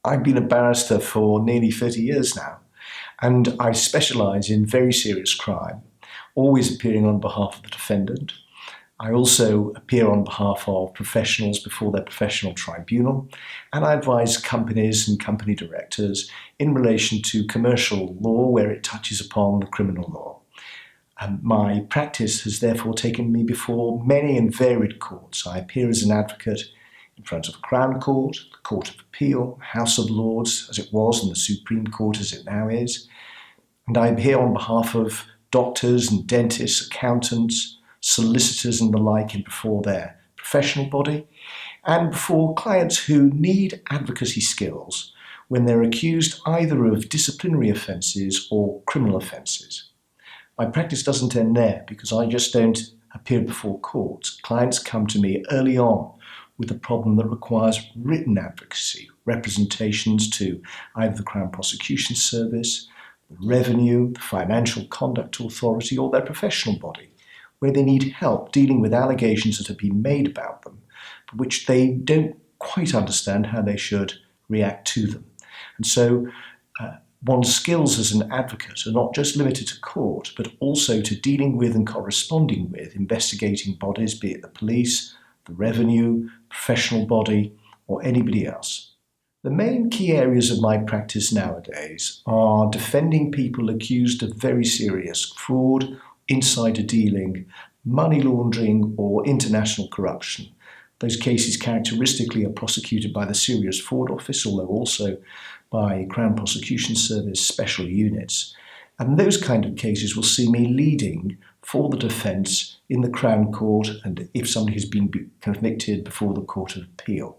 I've been a barrister for nearly 30 years now, and I specialise in very serious crime, always appearing on behalf of the defendant. I also appear on behalf of professionals before their professional tribunal, and I advise companies and company directors in relation to commercial law where it touches upon the criminal law. My practice has therefore taken me before many and varied courts. I appear as an advocate in front of the Crown Court, the Court of Appeal, House of Lords as it was, and the Supreme Court as it now is. And I appear on behalf of doctors and dentists, accountants, solicitors and the like in before their professional body, and before clients who need advocacy skills when they're accused either of disciplinary offences or criminal offences. My practice doesn't end there because I just don't appear before courts. Clients come to me early on with a problem that requires written advocacy, representations to either the Crown Prosecution Service, the Revenue, the Financial Conduct Authority or their professional body, where they need help dealing with allegations that have been made about them, but which they don't quite understand how they should react to them. And so one's skills as an advocate are not just limited to court, but also to dealing with and corresponding with investigating bodies, be it the police, the Revenue, professional body, or anybody else. The main key areas of my practice nowadays are defending people accused of very serious fraud, insider dealing, money laundering, or international corruption. Those cases characteristically are prosecuted by the Serious Fraud Office, although also by Crown Prosecution Service special units. And those kind of cases will see me leading for the defence in the Crown Court and if somebody has been convicted before the Court of Appeal.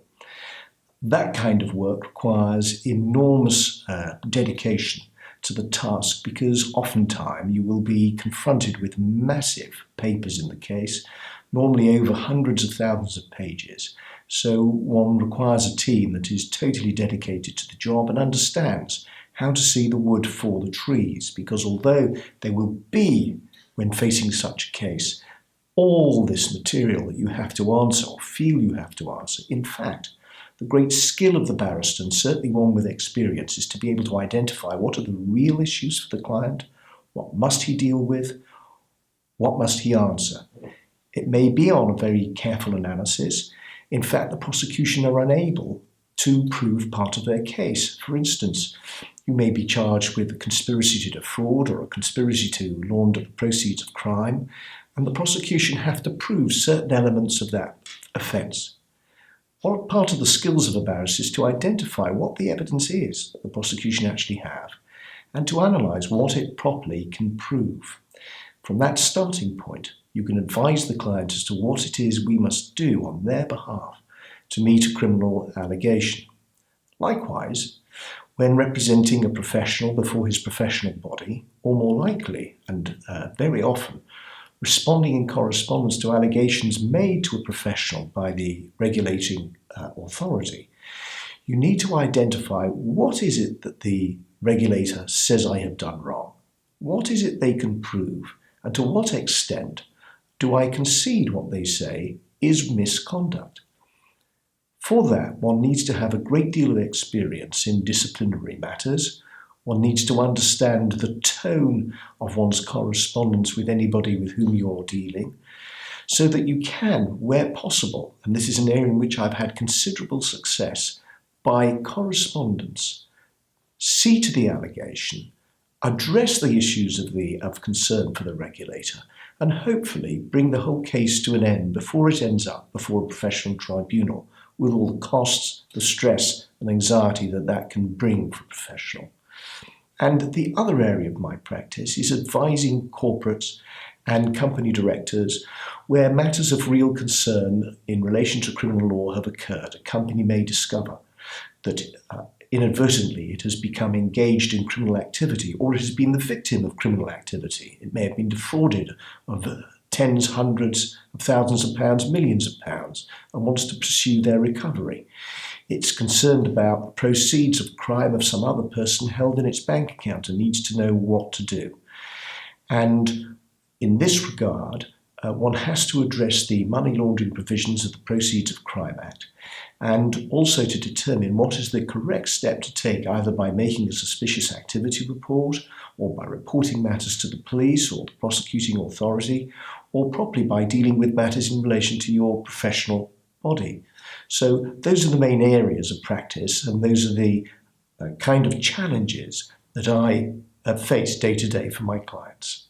That kind of work requires enormous dedication to the task because oftentimes you will be confronted with massive papers in the case, normally over hundreds of thousands of pages. So one requires a team that is totally dedicated to the job and understands how to see the wood for the trees, because although there will be, when facing such a case, all this material that you have to answer or feel you have to answer, in fact, the great skill of the barrister, and certainly one with experience, is to be able to identify what are the real issues for the client, what must he deal with, what must he answer. It may be on a very careful analysis. In fact, the prosecution are unable to prove part of their case. For instance, you may be charged with a conspiracy to defraud or a conspiracy to launder the proceeds of crime, and the prosecution have to prove certain elements of that offence. What part of the skills of a barrister is to identify what the evidence is that the prosecution actually have and to analyse what it properly can prove. From that starting point, you can advise the client as to what it is we must do on their behalf to meet a criminal allegation. Likewise, when representing a professional before his professional body, or more likely, and very often, responding in correspondence to allegations made to a professional by the regulating authority, you need to identify what is it that the regulator says I have done wrong, what is it they can prove, and to what extent do I concede what they say is misconduct. For that, one needs to have a great deal of experience in disciplinary matters. One needs to understand the tone of one's correspondence with anybody with whom you're dealing, so that you can, where possible, and this is an area in which I've had considerable success, by correspondence, see to the allegation, address the issues of concern for the regulator, and hopefully bring the whole case to an end before it ends up before a professional tribunal, with all the costs, the stress and anxiety that that can bring for a professional. And the other area of my practice is advising corporates and company directors where matters of real concern in relation to criminal law have occurred. A company may discover that inadvertently it has become engaged in criminal activity, or it has been the victim of criminal activity. It may have been defrauded of tens, hundreds of thousands of pounds, millions of pounds, and wants to pursue their recovery. It's concerned about the proceeds of crime of some other person held in its bank account and needs to know what to do. And in this regard, one has to address the money laundering provisions of the Proceeds of Crime Act, and also to determine what is the correct step to take, either by making a suspicious activity report, or by reporting matters to the police or the prosecuting authority, or probably by dealing with matters in relation to your professional body. So those are the main areas of practice, and those are the kind of challenges that I face day to day for my clients.